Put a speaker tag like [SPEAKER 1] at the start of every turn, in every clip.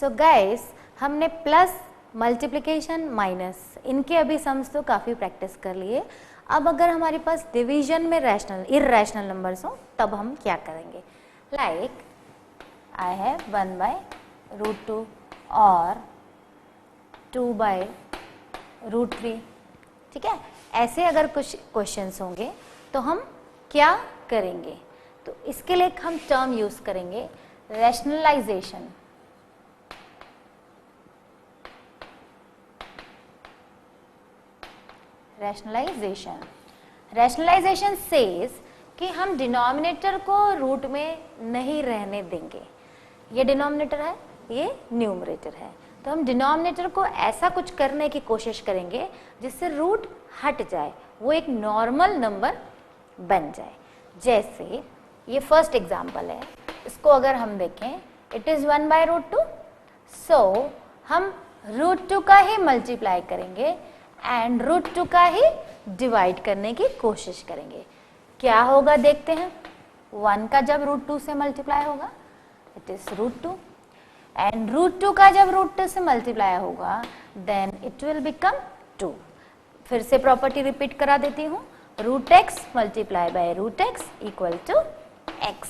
[SPEAKER 1] So guys, हमने plus, multiplication, minus इनके अभी सम्स तो काफ़ी प्रैक्टिस कर लिए। अब अगर हमारे पास डिवीजन में रैशनल इर्रेशनल नंबर्स हो तब हम क्या करेंगे। लाइक आई हैव 1/√2 और 2/√3। ठीक है, ऐसे अगर कुछ क्वेश्चंस होंगे तो हम क्या करेंगे। तो इसके लिए हम टर्म यूज करेंगे रैशनलाइजेशन। रैशनलाइजेशन सेज कि हम डिनोमिनेटर को रूट में नहीं रहने देंगे। ये डिनोमिनेटर है, ये न्यूमरेटर है, तो हम डिनोमिनेटर को ऐसा कुछ करने की कोशिश करेंगे जिससे रूट हट जाए, वो एक नॉर्मल नंबर बन जाए। जैसे ये फर्स्ट एग्जांपल है, इसको अगर हम देखें, इट इज 1/√2, सो हम √2 का ही मल्टीप्लाई करेंगे एंड √2 का ही डिवाइड करने की कोशिश करेंगे। क्या होगा देखते हैं। 1 का जब √2 से मल्टीप्लाई होगा इट इज √2 एंड √2 का जब √2 से मल्टीप्लाई होगा देन इट विल बिकम 2। फिर से प्रॉपर्टी रिपीट करा देती हूँ, √x multiply by √x equal to x।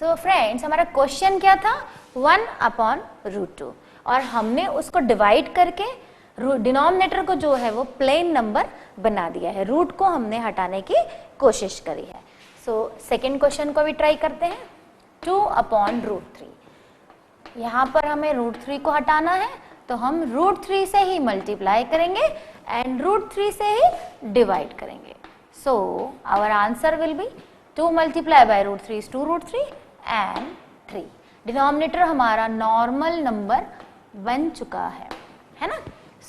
[SPEAKER 1] So friends, हमारा क्वेश्चन क्या था, 1/√2 और हमने उसको डिवाइड करके डिनोमिनेटर को जो है वो प्लेन नंबर बना दिया है, रूट को हमने हटाने की कोशिश करी है। सो सेकेंड क्वेश्चन को भी ट्राई करते हैं। 2/√3, यहाँ पर हमें √3 को हटाना है तो हम √3 से ही मल्टीप्लाई करेंगे एंड √3 से ही डिवाइड करेंगे। So our answer will be 2 multiply by √3 is 2√3 and 3। Denominator हमारा नॉर्मल नंबर बन चुका है ना।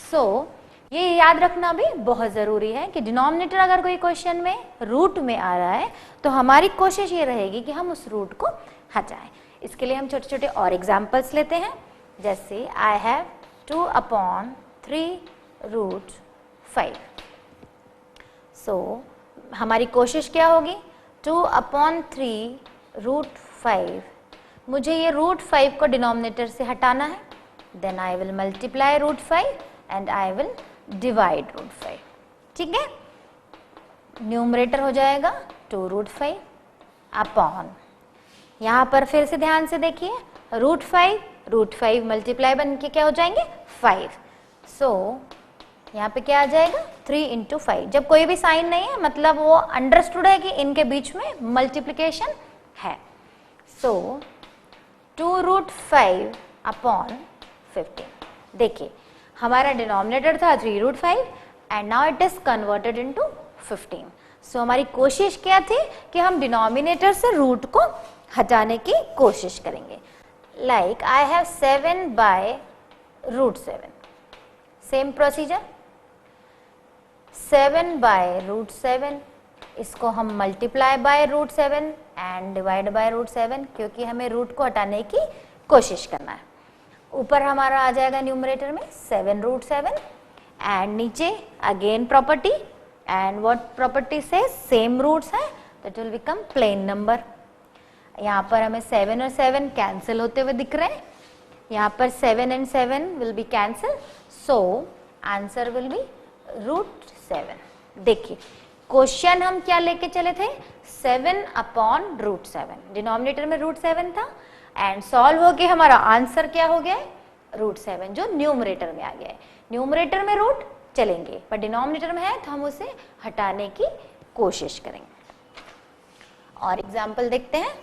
[SPEAKER 1] सो ये याद रखना भी बहुत ज़रूरी है कि डिनोमिनेटर अगर कोई क्वेश्चन में रूट में आ रहा है तो हमारी कोशिश ये रहेगी कि हम उस रूट को हटाएं। इसके लिए हम छोटे छोटे और एग्जाम्पल्स लेते हैं। जैसे आई हैव 2/3√5। सो हमारी कोशिश क्या होगी, 2/3√5। मुझे ये √5 को डिनोमिनेटर से हटाना है, then I will multiply √5 and I will divide √5। ठीक है, न्यूमरेटर हो जाएगा 2√5 अपॉन, यहाँ पर फिर से ध्यान से देखिए, √5 मल्टीप्लाई बन के क्या हो जाएंगे 5। सो यहाँ पे क्या आ जाएगा 3 × 5। जब कोई भी साइन नहीं है मतलब वो अंडरस्टूड है कि इनके बीच में मल्टीप्लिकेशन है। सो 2√5/15। देखिए हमारा डिनोमिनेटर था 3√5 and now it is converted into 15। सो हमारी कोशिश क्या थी कि हम डिनोमिनेटर से रूट को हटाने की कोशिश करेंगे। Like I have 7/√7। Same procedure, 7/√7, इसको हम multiply by √7 and divide by √7, क्योंकि हमें रूट को हटाने की कोशिश करना है। ऊपर हमारा आ जाएगा न्यूमरेटर में 7√7 एंड नीचे again property, and what property से सेम रूट्स है तो it will become plain number. यहाँ पर हमें 7 और 7 कैंसिल होते हुए दिख रहे हैं, यहाँ पर 7 and 7 will be cancel, so answer will B √7। देखिए क्वेश्चन हम क्या लेके चले थे, 7/√7, डिनोमिनेटर में √7 था एंड सॉल्व होके हमारा आंसर क्या हो गया है √7, जो न्यूमरेटर में आ गया है। न्यूमरेटर में रूट चलेंगे पर डिनोमिनेटर में है तो हम उसे हटाने की कोशिश करेंगे। और एग्जाम्पल देखते हैं।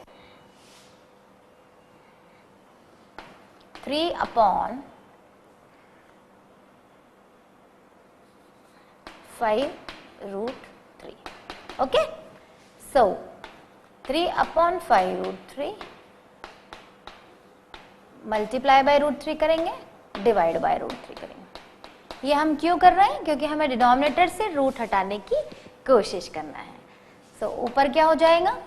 [SPEAKER 1] 3/5√3। ओके, सो 3/5√3 मल्टीप्लाई बाय √3 करेंगे, डिवाइड बाय √3 करेंगे। ये हम क्यों कर रहे हैं, क्योंकि हमें डिनोमिनेटर से रूट हटाने की कोशिश करना है। सो ऊपर क्या हो जाएगा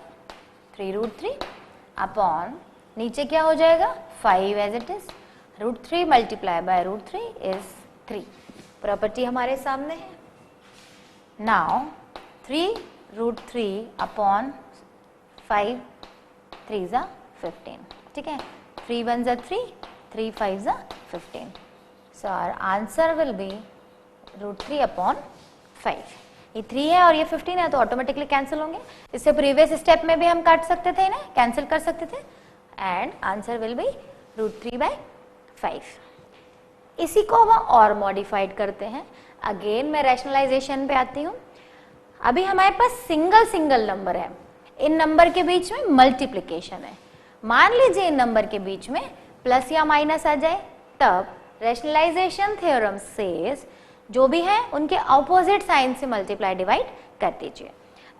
[SPEAKER 1] 3√3 अपॉन, नीचे क्या हो जाएगा 5 as it is, √3 multiply by √3 is 3। Property हमारे सामने है। Now 3√3 upon 5, 3 = 15। ठीक है, 3 × 1 = 3 3 5 ज़ा 15. So our answer will be √3/5. ये 3 है और ये 15 है तो ऑटोमेटिकली कैंसिल होंगे. इससे प्रीवियस स्टेप में भी हम काट सकते थे, इन्हें कैंसिल कर सकते थे, एंड आंसर विल बी √3/5. इसी को हम और मॉडिफाइड करते हैं. अगेन मैं रैशनलाइजेशन पे आती हूँ. अभी हमारे पास सिंगल सिंगल नंबर है, इन नंबर के बीच में मल्टीप्लिकेशन है. मान लीजिए इन नंबर के बीच में प्लस या माइनस आ जाए, तब रैशनलाइजेशन थ्योरम सेज जो भी है उनके ऑपोजिट साइन से मल्टीप्लाई डिवाइड कर दीजिए.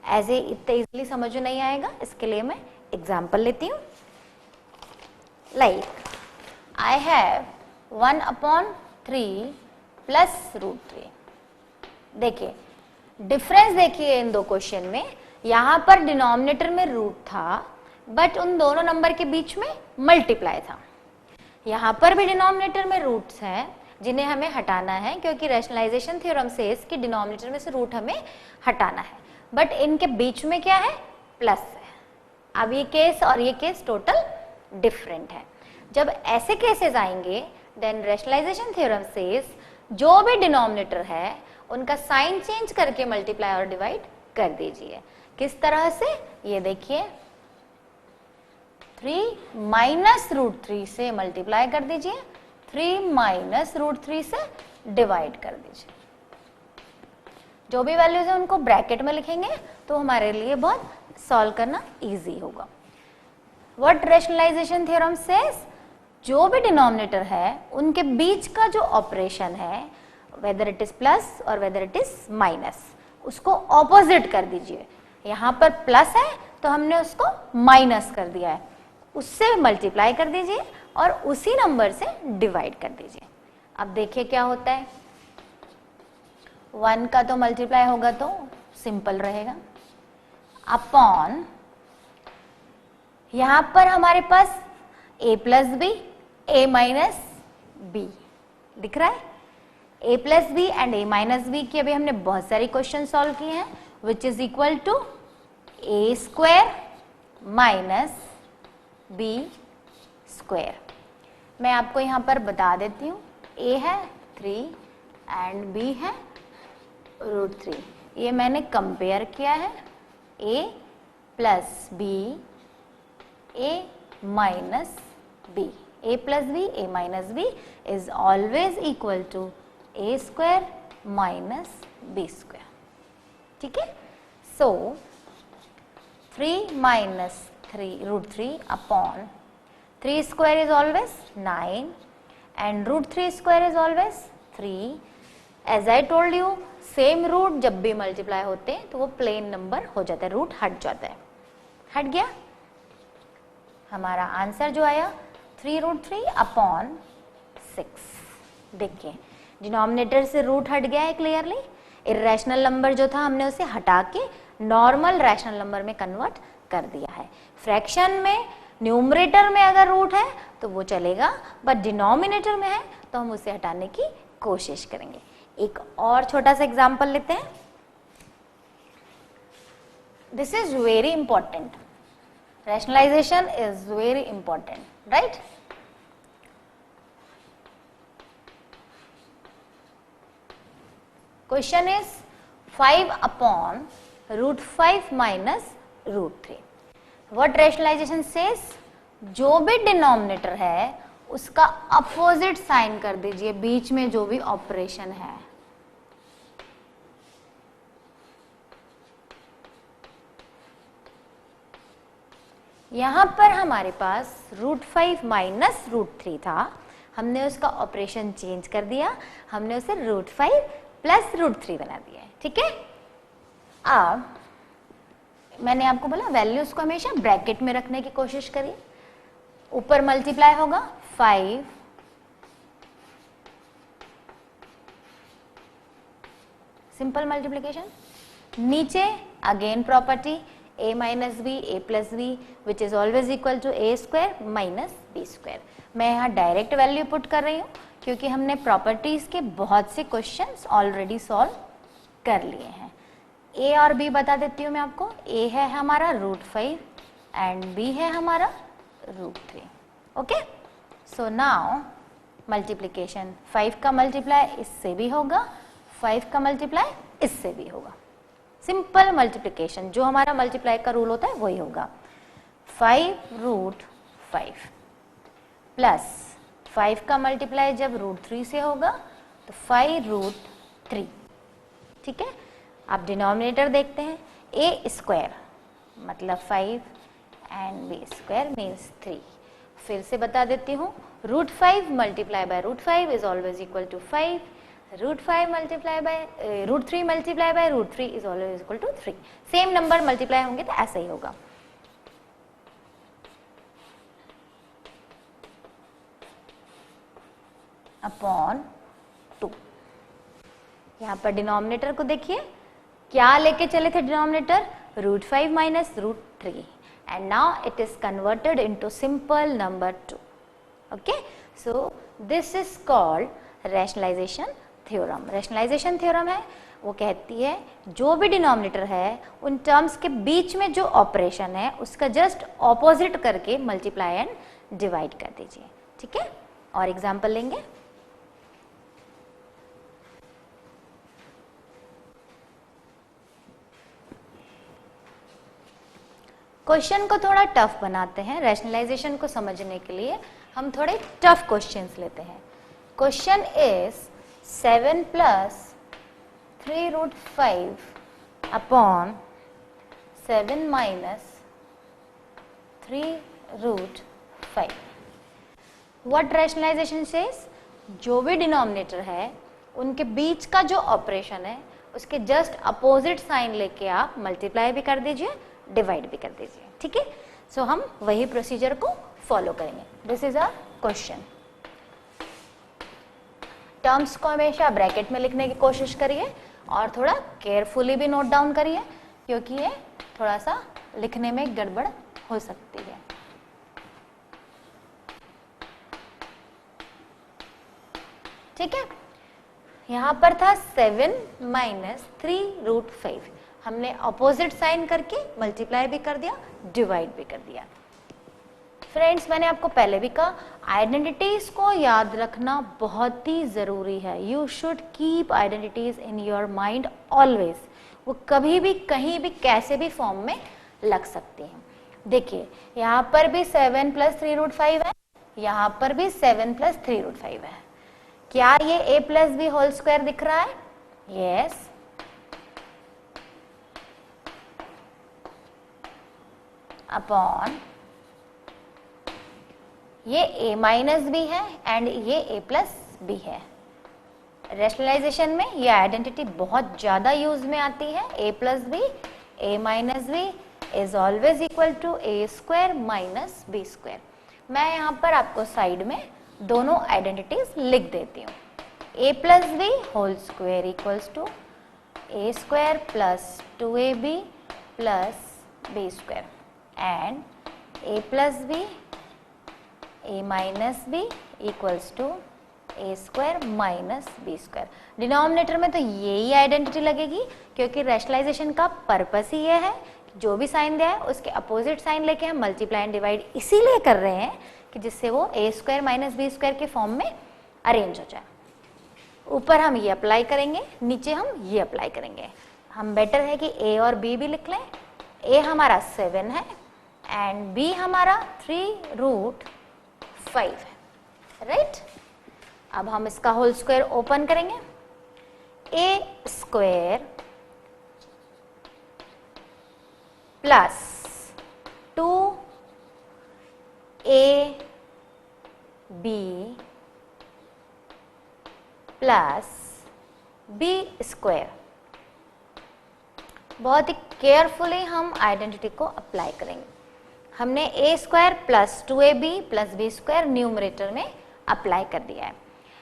[SPEAKER 1] ऐसे इतने इजीली समझ में नहीं आएगा, इसके लिए मैं एग्जांपल लेती हूँ. Like I have 1/3 plus √3. देखिए डिफरेंस देखिए इन दो क्वेश्चन में. यहाँ पर डिनोमिनेटर में रूट था, बट उन दोनों नंबर के बीच में मल्टीप्लाई था. यहाँ पर भी डिनोमिनेटर में रूट्स हैं जिन्हें हमें हटाना है, क्योंकि रैशनलाइजेशन थ्योरम सेज कि डिनोमिनेटर में से रूट हमें हटाना है, बट इनके बीच में क्या है, प्लस है. अब ये केस और ये केस टोटल डिफरेंट है. जब ऐसे केसेस आएंगे देन रैशनलाइजेशन थ्योरम सेज जो भी डिनोमिनेटर है उनका साइन चेंज करके मल्टीप्लाई और डिवाइड कर दीजिए. किस तरह से, ये देखिए 3 माइनस √3 से मल्टीप्लाई कर दीजिए, 3 माइनस √3 से डिवाइड कर दीजिए. जो भी वैल्यूज है उनको ब्रैकेट में लिखेंगे तो हमारे लिए बहुत सॉल्व करना इजी होगा. व्हाट रैशनलाइजेशन थ्योरम सेज, जो भी डिनोमिनेटर है उनके बीच का जो ऑपरेशन है, वेदर इट इज प्लस और वेदर इट इज माइनस, उसको ऑपोजिट कर दीजिए. यहाँ पर प्लस है तो हमने उसको माइनस कर दिया है, उससे मल्टीप्लाई कर दीजिए और उसी नंबर से डिवाइड कर दीजिए. अब देखिए क्या होता है. 1 का तो मल्टीप्लाई होगा तो सिंपल रहेगा, अपॉन यहां पर हमारे पास a plus B, a minus B दिख रहा है. a plus B and a minus B की अभी हमने बहुत सारी क्वेश्चन सॉल्व किए हैं, which is equal to a square minus b square. मैं आपको यहाँ पर बता देती हूँ, a है 3 एंड b है √3. ये मैंने कंपेयर किया है, a plus B, a minus b. a plus B, a minus b is always equal to a square minus b square. ठीक है. So 3 minus √3 upon 3 square is always 9 and √3 square is always 3. As I told you, same root जब भी multiply होते हैं तो वो plane number हो जाता है, रूट हट जाता है. हट गया. हमारा आंसर जो आया 3√3 अपॉन 6. देखिए डिनोमिनेटर से रूट हट गया है क्लियरली. इर्रेशनल नंबर जो था हमने उसे हटा के नॉर्मल रैशनल नंबर में कन्वर्ट कर दिया है. फ्रैक्शन में न्यूमरेटर में अगर रूट है तो वो चलेगा, बट डिनोमिनेटर में है तो हम उसे हटाने की कोशिश करेंगे. एक और छोटा सा एग्जांपल लेते हैं. This is very important. Rationalization is very important, right. Question is 5/√5 minus √3. What rationalization says, जो भी डिनोमिनेटर है उसका अपोजिट साइन कर दीजिए बीच में जो भी ऑपरेशन है. यहां पर हमारे पास √5 माइनस √3 था, हमने उसका ऑपरेशन चेंज कर दिया, हमने उसे √5 प्लस √3 बना दिया है. ठीक है. अब मैंने आपको बोला वैल्यूज को हमेशा ब्रैकेट में रखने की कोशिश करिए. ऊपर मल्टीप्लाई होगा 5 सिंपल मल्टीप्लिकेशन, नीचे again property a minus b, a plus b which is always equal to a square minus b square. मैं यहाँ डायरेक्ट वैल्यू पुट कर रही हूँ क्योंकि हमने प्रॉपर्टीज के बहुत से क्वेश्चंस ऑलरेडी सॉल्व कर लिए हैं. a और b बता देती हूँ मैं आपको. a है हमारा √5 एंड b है हमारा √3. ओके. सो नाउ मल्टीप्लिकेशन 5 का मल्टीप्लाई इससे भी होगा, 5 का मल्टीप्लाई इससे भी होगा। सिंपल मल्टीप्लिकेशन, जो हमारा मल्टीप्लाई का रूल होता है वही होगा। 5√5 प्लस 5 का मल्टीप्लाई जब √3 से होगा तो 5√3। ठीक है, आप डिनोमिनेटर देखते हैं, a स्क्वायर मतलब 5 एंड b स्क्वायर मीन्स 3। फिर से बता देती हूँ, √5 multiply by √5 is always equal to 5, √5 multiply by √3 multiply by √3 is always equal to 3। Same number multiply होंगे तो ऐसा ही होगा। अपॉन 2। यहाँ पर डिनोमिनेटर को देखिए, क्या लेके चले थे denominator, √5 minus √3 and now it is converted into simple number 2. Okay, so this is called rationalization theorem. rationalization theorem है, वो कहती है जो भी डिनोमिनेटर है उन टर्म्स के बीच में जो ऑपरेशन है उसका जस्ट ऑपोजिट करके मल्टीप्लाई एंड डिवाइड कर दीजिए। ठीक है, और एग्जांपल लेंगे। क्वेश्चन को थोड़ा टफ बनाते हैं, रैशनलाइजेशन को समझने के लिए हम थोड़े टफ क्वेश्चंस लेते हैं। Question is 7 plus 3√5 upon 7 minus 3√5। What rationalization says, जो भी डिनोमिनेटर है उनके बीच का जो ऑपरेशन है उसके जस्ट अपोजिट साइन लेके आप मल्टीप्लाई भी कर दीजिए, डिवाइड भी कर दीजिए। ठीक है, सो हम वही प्रोसीजर को फॉलो करेंगे। This is a question. Terms को हमेशा ब्रैकेट में लिखने की कोशिश करिए और थोड़ा केयरफुली भी नोट डाउन करिए, क्योंकि ये थोड़ा सा लिखने में गड़बड़ हो सकती है। ठीक है, यहां पर था 7 माइनस 3√5, हमने अपोजिट साइन करके मल्टीप्लाई भी कर दिया, डिवाइड भी कर दिया। फ्रेंड्स, मैंने आपको पहले भी कहा, आइडेंटिटीज को याद रखना बहुत ही जरूरी है। You should keep identities in your mind always. वो कभी भी कहीं भी कैसे भी फॉर्म में लग सकती हैं। देखिए, यहाँ पर भी 7 प्लस 3√5 है, यहाँ पर भी 7 प्लस 3√5 है। क्या ये a plus b whole square दिख रहा है? यस। अपॉन ये a माइनस बी है एंड ये a प्लस बी है। रैशनलाइजेशन में ये आइडेंटिटी बहुत ज्यादा यूज में आती है। a plus B, a minus b is always equal to a square minus b square. मैं यहाँ पर आपको साइड में दोनों आइडेंटिटीज लिख देती हूँ। a plus b whole square equals to a square plus 2ab plus b square and a plus B, a minus b equals to a square minus b square. Denominator में तो यही identity लगेगी, क्योंकि rationalisation का purpose ही ये है कि जो भी साइन दिया है उसके अपोजिट साइन लेके हम मल्टीप्लाई एंड डिवाइड इसीलिए कर रहे हैं कि जिससे वो a square minus b square के फॉर्म में अरेंज हो जाए। ऊपर हम ये अप्लाई करेंगे, नीचे हम ये अप्लाई करेंगे। हम बेटर है कि a और b भी लिख लें। a हमारा 7 है एंड b हमारा 3√5 है, राइट। अब हम इसका होल स्क्वायर ओपन करेंगे। a square plus 2ab plus b square. बहुत ही केयरफुली हम आइडेंटिटी को अप्लाई करेंगे। हमने a square plus 2ab plus b square numerator में अप्लाई कर दिया है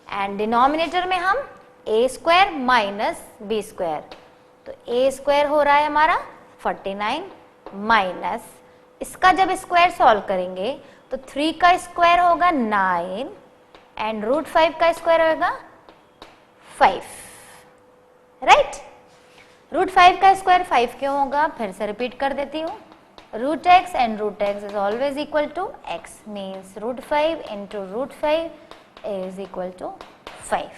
[SPEAKER 1] एंड डिनोमिनेटर में हम a square minus b square, तो a स्क्वायर हो रहा है हमारा 49 माइनस इसका जब स्क्वायर सॉल्व करेंगे तो 3 का स्क्वायर होगा 9 एंड √5 का स्क्वायर होगा 5, राइट। √5 का स्क्वायर 5 क्यों होगा, फिर से रिपीट कर देती हूँ। root x and root x is always equal to x, means root 5 into root 5 is equal to 5.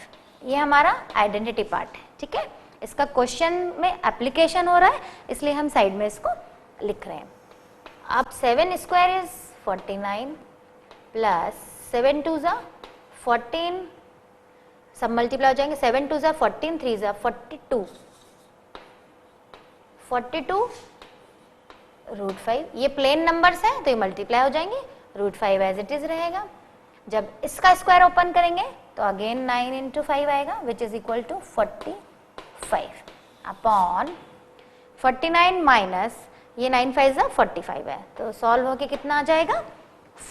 [SPEAKER 1] ये हमारा आइडेंटिटी पार्ट है, ठीक है। इसका क्वेश्चन में एप्लीकेशन हो रहा है, इसलिए हम साइड में इसको लिख रहे हैं। अब 7 स्क्वायर इज 49 प्लस 7 टू ज़ा 14, सब मल्टीप्लाई हो जाएंगे, 7 टू ज़ा 14, 3 ज़ा 42, 42 रूट 5, ये प्लेन नंबर्स हैं तो ये मल्टीप्लाई हो जाएंगे, रूट 5 एज इट इज रहेगा। जब इसका स्क्वायर ओपन करेंगे तो अगेन 9 इंटू 5 आएगा which is equal to 45 upon 49 minus ये 9 5 45 है, तो सॉल्व होके कितना आ जाएगा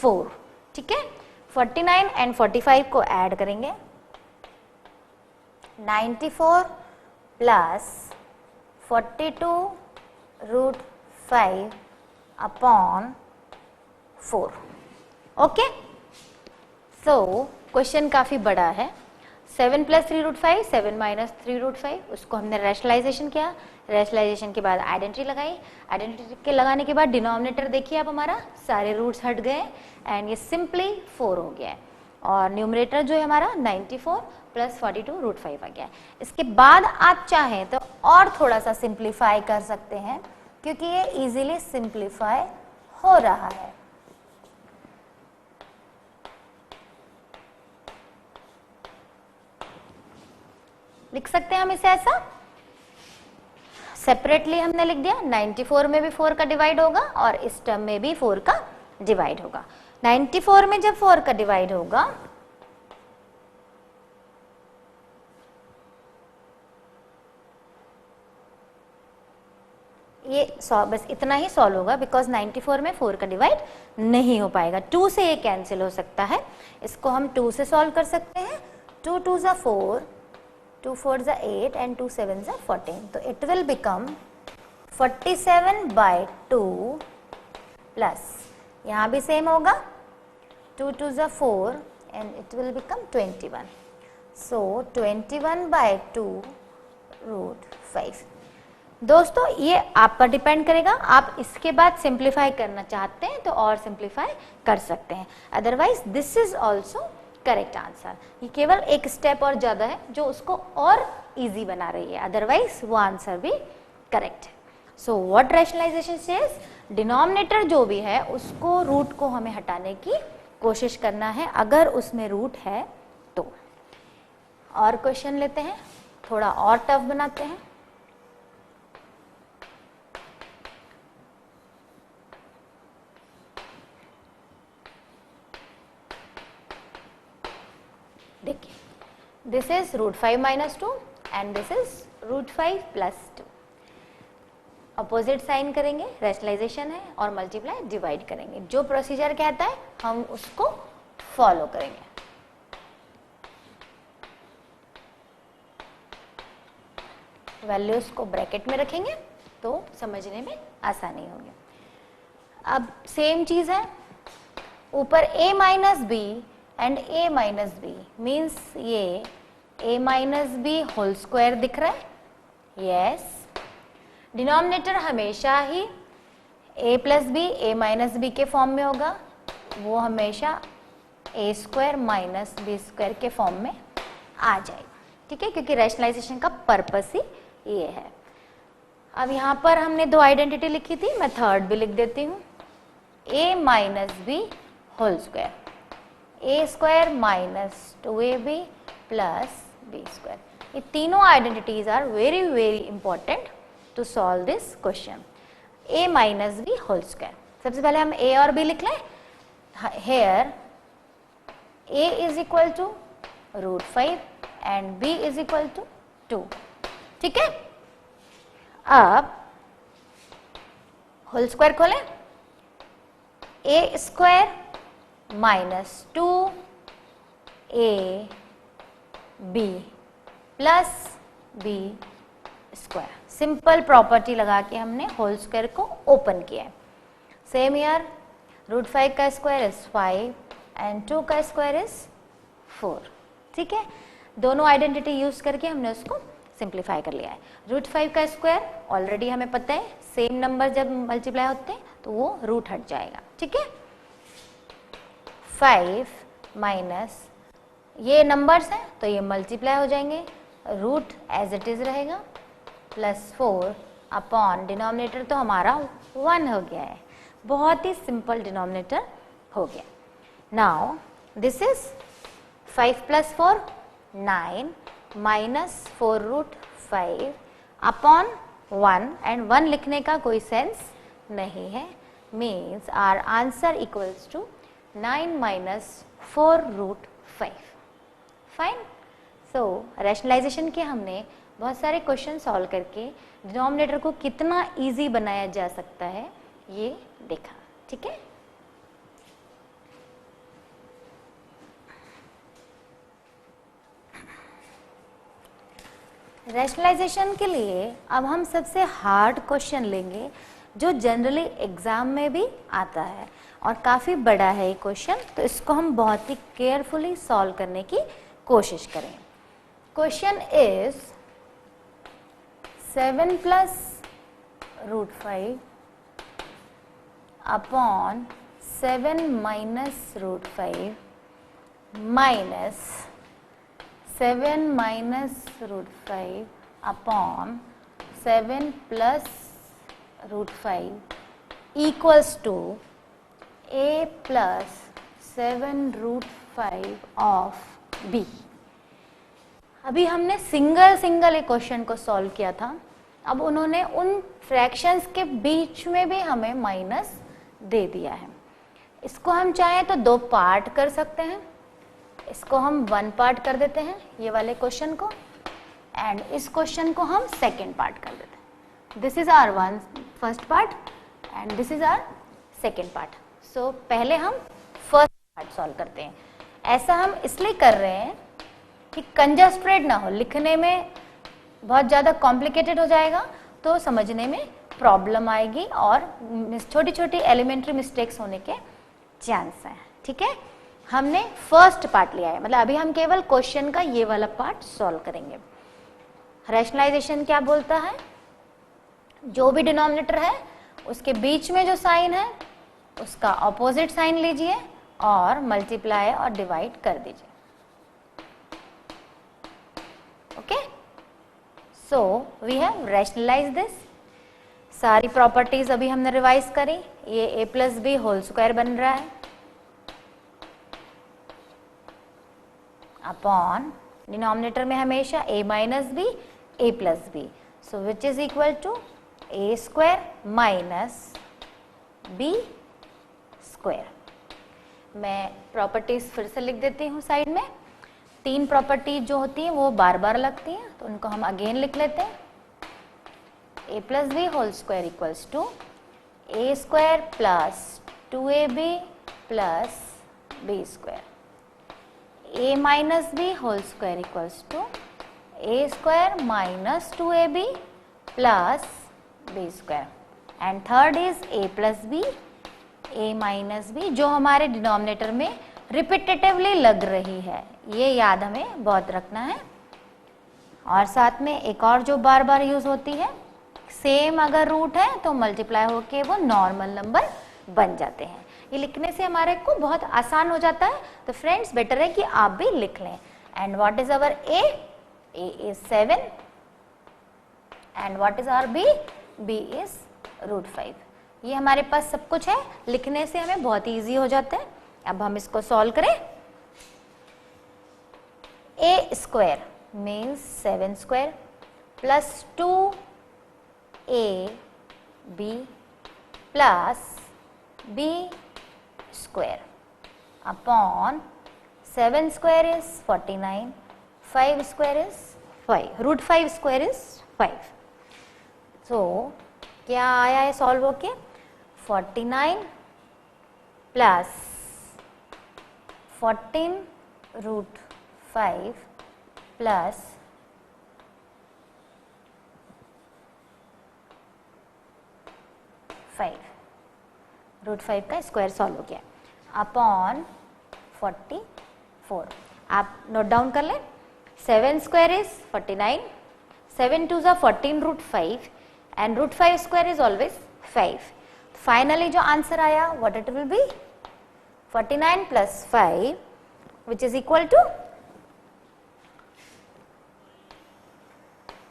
[SPEAKER 1] 4, ठीक है। 49 एंड 45 को ऐड करेंगे, 94 plus 42 root 5 upon 4। Okay, so question काफी बड़ा है। 7 प्लस 3 रूट 5, 7 माइनस 3 रूट 5, उसको हमने रैशनलाइजेशन किया, रैशनलाइजेशन के बाद आइडेंटिटी लगाई, आइडेंटिटी के लगाने के बाद डिनोमिनेटर देखिए आप हमारा सारे रूट्स हट गए एंड ये सिंपली 4 हो गया है, और न्यूमरेटर जो है हमारा 94 प्लस 42 रूट 5 आ गया है। इसके बाद आप चाहें तो और थोड़ा सा सिंप्लीफाई कर सकते हैं, क्योंकि ये इजीली सिंप्लीफाई हो रहा है। लिख सकते हैं हम इसे ऐसा, सेपरेटली हमने लिख दिया, 94 में भी 4 का डिवाइड होगा और इस टर्म में भी 4 का डिवाइड होगा। 94 में जब 4 का डिवाइड होगा ये बस इतना ही सॉल्व होगा, बिकॉज 94 में 4 का डिवाइड नहीं हो पाएगा, 2 से ये कैंसिल हो सकता है। इसको हम 2 से सॉल्व कर सकते हैं, 2 2 ज़ा 4, 2 4 ज़ा 8 एंड 2 7 ज़ा 14, तो इट विल बिकम 47/2 प्लस यहाँ भी सेम होगा, 2 2 ज़ा 4 and it will become 21, so 21/2 root 5। दोस्तों ये आपका डिपेंड करेगा, आप इसके बाद सिंप्लीफाई करना चाहते हैं तो और सिंप्लीफाई कर सकते हैं, otherwise this is also correct answer. ये केवल एक स्टेप और ज्यादा है जो उसको और इजी बना रही है, अदरवाइज वो आंसर भी करेक्ट है। So what rationalization says, denominator जो भी है उसको रूट को हमें हटाने की कोशिश करना है, अगर उसमें रूट है तो। और क्वेश्चन लेते हैं, थोड़ा और टफ बनाते हैं। देखिए, this is root 5 minus 2 and this is root 5 plus 2। Opposite sign करेंगे, रैशनलाइजेशन है, और मल्टीप्लाई डिवाइड करेंगे। जो प्रोसीजर कहता है हम उसको फॉलो करेंगे। वैल्यूज को ब्रैकेट में रखेंगे तो समझने में आसानी होगी। अब सेम चीज है, ऊपर a minus b and a minus b, means ये a minus b whole square दिख रहा है, यस। डिनोमिनेटर हमेशा ही a plus B a minus b के फॉर्म में होगा, वो हमेशा a square minus b square के फॉर्म में आ जाएगा, ठीक है, क्योंकि रैशनलाइजेशन का पर्पस ही ये है। अब यहाँ पर हमने दो आइडेंटिटी लिखी थी, मैं थर्ड भी लिख देती हूँ, a minus b whole square, a square minus 2ab plus b square. ये तीनों identities are very very important to solve this question. a minus b whole square, सबसे पहले हम a और b लिख लें। Here a is equal to root 5 and b is equal to 2, ठीक है। अब होल स्क्वायर खोलें, a square minus 2ab plus b square. Simple property लगा के हमने होल स्क्वायर को ओपन किया है। सेम ईयर, रूट 5 का स्क्वायर इज 5 एंड 2 का स्क्वायर इज 4, ठीक है। दोनों आइडेंटिटी यूज करके हमने उसको सिंप्लीफाई कर लिया है। रूट 5 का स्क्वायर ऑलरेडी हमें पता है, सेम नंबर जब मल्टीप्लाई होते हैं तो वो रूट हट जाएगा, ठीक है। 5 माइनस ये नंबर्स हैं तो ये मल्टीप्लाई हो जाएंगे, रूट एज इट इज रहेगा, प्लस 4 अपॉन डिनोमिनेटर तो हमारा 1 हो गया है, बहुत ही सिंपल डिनोमिनेटर हो गया। Now this is 5 plus 4 9 minus 4 root 5 upon 1 and 1 लिखने का कोई सेंस नहीं है, means our answer equals to 9 minus 4 root 5। Fine. So rationalization के हमने बहुत सारे क्वेश्चन सॉल्व करके डिनोमिनेटर को कितना इजी बनाया जा सकता है ये देखा, ठीक है। रैशनलाइजेशन के लिए अब हम सबसे हार्ड क्वेश्चन लेंगे जो जनरली एग्जाम में भी आता है और काफ़ी बड़ा है ये क्वेश्चन, तो इसको हम बहुत ही केयरफुली सॉल्व करने की कोशिश करें। Question is 7 plus root 5 upon 7 minus root 5 minus 7 minus root 5 upon 7 plus root 5 equals to a plus 7 root 5 of b। अभी हमने सिंगल एक क्वेश्चन को सॉल्व किया था, अब उन्होंने उन फ्रैक्शंस के बीच में भी हमें माइनस दे दिया है। इसको हम चाहें तो 2 पार्ट कर सकते हैं, इसको हम 1 पार्ट कर देते हैं ये वाले क्वेश्चन को, एंड इस क्वेश्चन को हम सेकेंड पार्ट कर देते हैं। This is our first part and this is our second part. So पहले हम फर्स्ट पार्ट सॉल्व करते हैं। ऐसा हम इसलिए कर रहे हैं कि कंजस्टेड ना हो, लिखने में बहुत ज़्यादा कॉम्प्लिकेटेड हो जाएगा तो समझने में प्रॉब्लम आएगी और छोटी छोटी एलिमेंट्री मिस्टेक्स होने के चांस हैं, ठीक है। हमने फर्स्ट पार्ट लिया है, मतलब अभी हम केवल क्वेश्चन का ये वाला पार्ट सॉल्व करेंगे। रैशनलाइजेशन क्या बोलता है, जो भी डिनोमिनेटर है उसके बीच में जो साइन है उसका ऑपोजिट साइन लीजिए और मल्टीप्लाई और डिवाइड कर दीजिए, okay. So we have rationalize this. सारी प्रॉपर्टीज अभी हमने रिवाइज करी। ये a plus b whole square बन रहा है अपॉन डिनोमिनेटर में हमेशा a minus b a plus b, so which is equal to a square minus b square. मैं प्रॉपर्टीज फिर से लिख देती हूँ साइड में। 3 प्रॉपर्टी जो होती हैं वो बार बार लगती हैं तो उनको हम अगेन लिख लेते हैं। a plus b whole square equals to a square plus 2ab plus b square, a minus b whole square equals to a square minus 2ab plus b square, and third is a plus B a minus b, जो हमारे denominator में repetitively लग रही है, ये याद हमें बहुत रखना है। और साथ में एक और जो बार बार यूज होती है, सेम अगर रूट है तो मल्टीप्लाई होके वो नॉर्मल नंबर बन जाते हैं। ये लिखने से हमारे को बहुत आसान हो जाता है, तो फ्रेंड्स बेटर है कि आप भी लिख लें। And what is our a is 7 and what is our b is root 5। ये हमारे पास सब कुछ है, लिखने से हमें बहुत इजी हो जाता है। अब हम इसको सॉल्व करें। a square means 7 square plus 2ab plus b square upon 7 square is 49, 5 square is 5, root 5 square is 5। So क्या आया है सॉल्व होके, 49 प्लस 14 रूट 5 प्लस 5, रूट 5 का स्क्वायर सॉल्व हो गया अपॉन 44। आप नोट डाउन कर लें। 7 square is 49, 7 2 14 root 5 and root 5 square is always 5। Finally जो आंसर आया what it will be 49 plus 5 which is equal to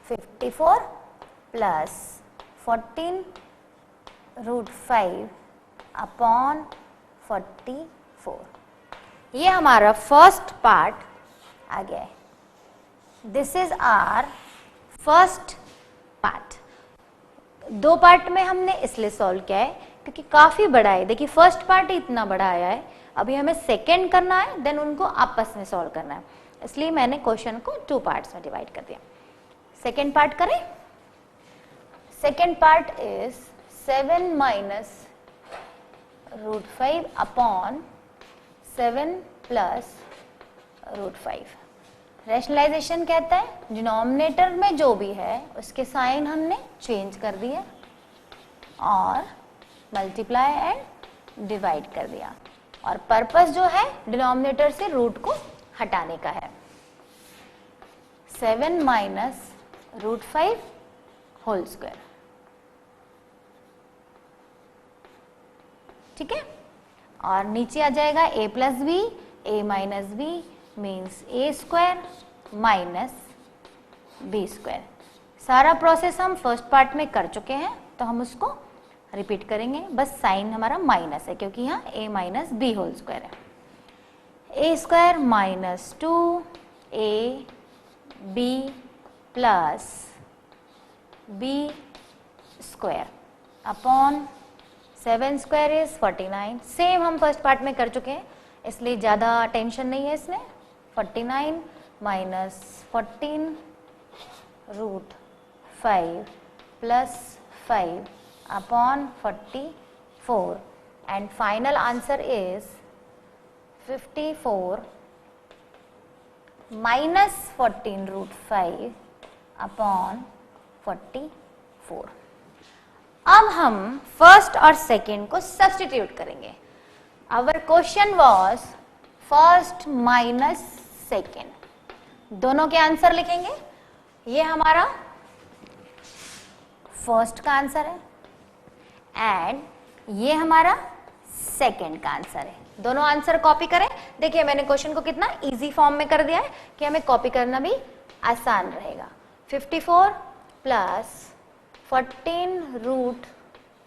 [SPEAKER 1] 54 plus 14 root 5 upon 44। ये हमारा फर्स्ट पार्ट आ गया है। This is our first part. दो पार्ट में हमने इसलिए सॉल्व किया है क्योंकि काफी बड़ा है। देखिए फर्स्ट पार्ट ही इतना बड़ा आया है, अभी हमें सेकेंड करना है, देन उनको आपस में सॉल्व करना है, इसलिए मैंने क्वेश्चन को 2 पार्ट्स में डिवाइड कर दिया। सेकेंड पार्ट करें। Second part is 7 minus root 5 upon 7 plus root 5। Rationalization कहता है डिनोमिनेटर में जो भी है उसके साइन हमने चेंज कर दिए और मल्टीप्लाई एंड डिवाइड कर दिया, और पर्पस जो है डिनोमिनेटर से रूट को हटाने का है। 7 माइनस रूट 5 होल स्क्वायर, ठीक है। और नीचे आ जाएगा a plus B, a minus b means a square minus b square. सारा प्रोसेस हम फर्स्ट पार्ट में कर चुके हैं, तो हम उसको रिपीट करेंगे, बस साइन हमारा माइनस है क्योंकि यहाँ a minus b whole square है। a square minus 2a b plus b square upon 7 square is 49। Same हम फर्स्ट पार्ट में कर चुके हैं, इसलिए ज़्यादा टेंशन नहीं है इसमें। 49 minus 14 root 5 plus 5 upon 44 and final answer is 54 minus 14 root 5 upon 44। अब हम फर्स्ट और सेकेंड को सब्स्टिट्यूट करेंगे। Our question was first minus second, दोनों के आंसर लिखेंगे। ये हमारा फर्स्ट का आंसर है एंड ये हमारा सेकेंड का आंसर है। दोनों आंसर कॉपी करें। देखिए मैंने क्वेश्चन को कितना इजी फॉर्म में कर दिया है कि हमें कॉपी करना भी आसान रहेगा। 54 प्लस 14 रूट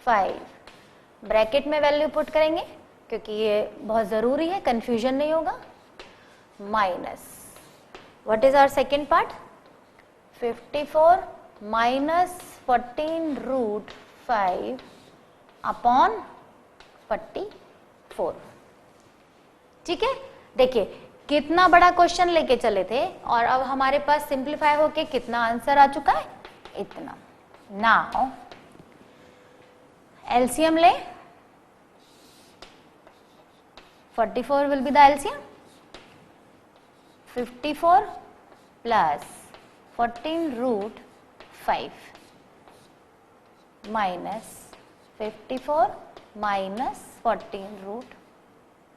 [SPEAKER 1] 5 ब्रैकेट में वैल्यू पुट करेंगे क्योंकि ये बहुत जरूरी है, कंफ्यूजन नहीं होगा, minus what is our second part 54 minus 14 root 5 upon 44। ठीक है, देखिए कितना बड़ा क्वेश्चन लेके चले थे और अब हमारे पास सिंप्लीफाई होके कितना आंसर आ चुका है, इतना। नाउ एलसीएम ले, 44 will be the LCM, 54 plus 14 root 5 minus 54 minus 14 root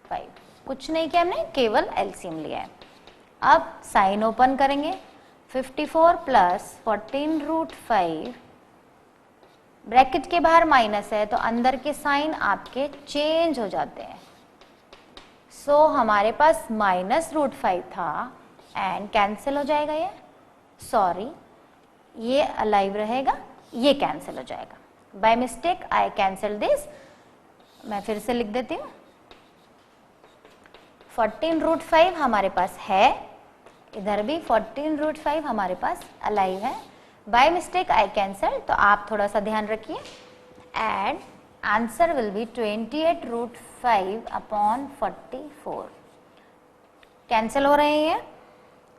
[SPEAKER 1] 5। कुछ नहीं किया हमने, केवल एलसीएम लिया है। अब साइन ओपन करेंगे, 54 प्लस 14 रूट 5, ब्रैकेट के बाहर माइनस है तो अंदर के साइन आपके चेंज हो जाते हैं। सो हमारे पास माइनस रूट 5 था एंड कैंसिल हो जाएगा ये, सॉरी ये अलाइव रहेगा, ये कैंसिल हो जाएगा। Bye mistake I cancel this, मैं फिर से लिख देती हूँ। 14 रूट 5 हमारे पास है, इधर भी 14 रूट 5 हमारे पास अलाइव है। बाय मिस्टेक आई कैंसिल, तो आप थोड़ा सा ध्यान रखिए। And answer will be 28 root 5 upon 44। Cancel हो रहे हैं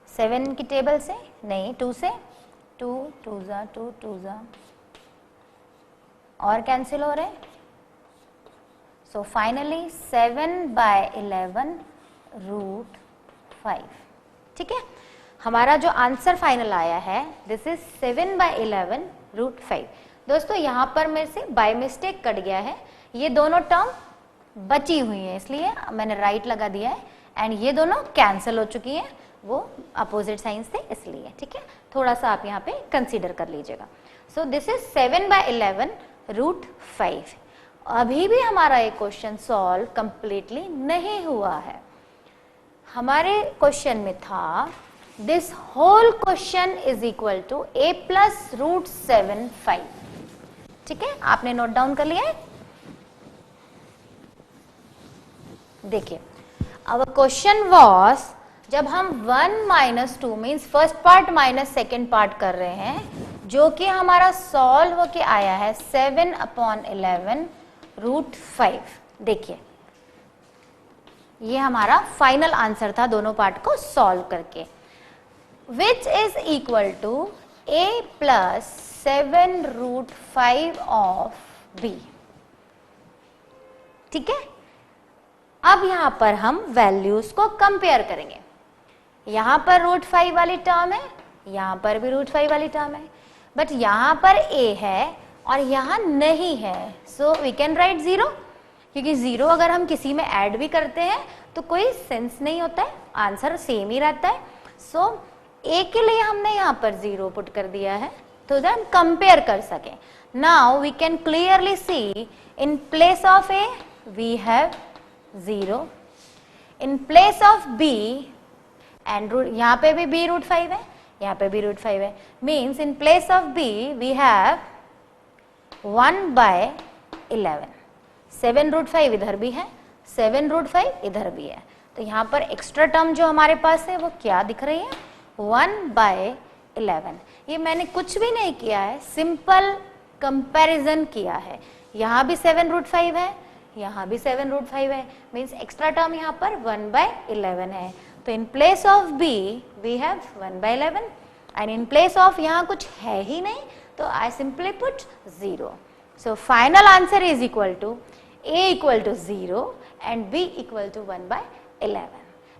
[SPEAKER 1] 7 की टेबल से, नहीं 2 से, 2 2 जा 2 2 जा, और कैंसिल हो रहे। So finally 7/11 root 5। ठीक है, हमारा जो आंसर फाइनल आया है दिस इज 7/11 रूट 5। दोस्तों यहाँ पर मेरे से बाय मिस्टेक कट गया है, ये दोनों टर्म बची हुई है इसलिए मैंने राइट लगा दिया है, एंड ये दोनों कैंसिल हो चुकी हैं, वो अपोजिट साइंस थे इसलिए। ठीक है, थोड़ा सा आप यहाँ पे कंसीडर कर लीजिएगा। So this is 7/11 root 5। अभी भी हमारा ये क्वेश्चन सॉल्व कंप्लीटली नहीं हुआ है। हमारे क्वेश्चन में था this whole question is equal to a plus root 7 5। ठीक है, आपने नोट डाउन कर लिया है? देखिए, आवर क्वेश्चन वॉज, जब हम 1 minus 2 means first part minus second part कर रहे हैं, जो कि हमारा सॉल्व होके आया है 7/11 रूट 5। देखिए, ये हमारा फाइनल आंसर था दोनों पार्ट को सॉल्व करके, which is equal to a plus 7 root 5 of b। ठीक है, अब यहां पर हम वैल्यूज को कंपेयर करेंगे। यहां पर रूट 5 वाली टर्म है, यहां पर भी रूट 5 वाली टर्म है, बट यहां पर a है और यहां नहीं है, सो वी कैन राइट 0, क्योंकि 0 अगर हम किसी में ऐड भी करते हैं तो कोई सेंस नहीं होता है, आंसर सेम ही रहता है। सो a के लिए हमने यहां पर 0 पुट कर दिया है तो दैट हम कंपेयर कर सकें। Now we can clearly see in place of a we have 0, in place of b and यहां पे भी b रूट 5 है, यहां पे भी रूट 5 है, means in place of b we have 1/11। 7 root 5 इधर भी है, 7 रूट 5 इधर भी है, तो यहां पर एक्स्ट्रा टर्म जो हमारे पास है वो क्या दिख रही है? 1/11। ये मैंने कुछ भी नहीं किया है, सिंपल कंपैरिजन किया है। यहां भी 7 रूट 5 है, यहां भी 7 रूट 5 है, मीन्स एक्स्ट्रा टर्म यहां पर 1/11 है, तो in place of b we have 1/11 and in place of यहां कुछ है ही नहीं, तो I simply put 0। So final answer is equal to a equal to 0 and b equal to 1/11।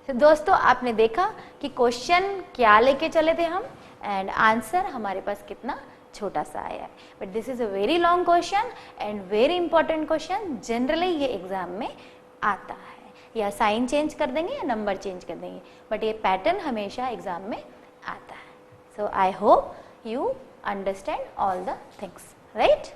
[SPEAKER 1] तो दोस्तों, आपने देखा कि क्वेश्चन क्या लेके चले थे हम एंड आंसर हमारे पास कितना छोटा सा आया है, but this is a very long question and very important question. Generally ये एग्जाम में आता है, या साइन चेंज कर देंगे या नंबर चेंज कर देंगे, बट ये पैटर्न हमेशा एग्जाम में आता है। So I hope you understand all the things, right?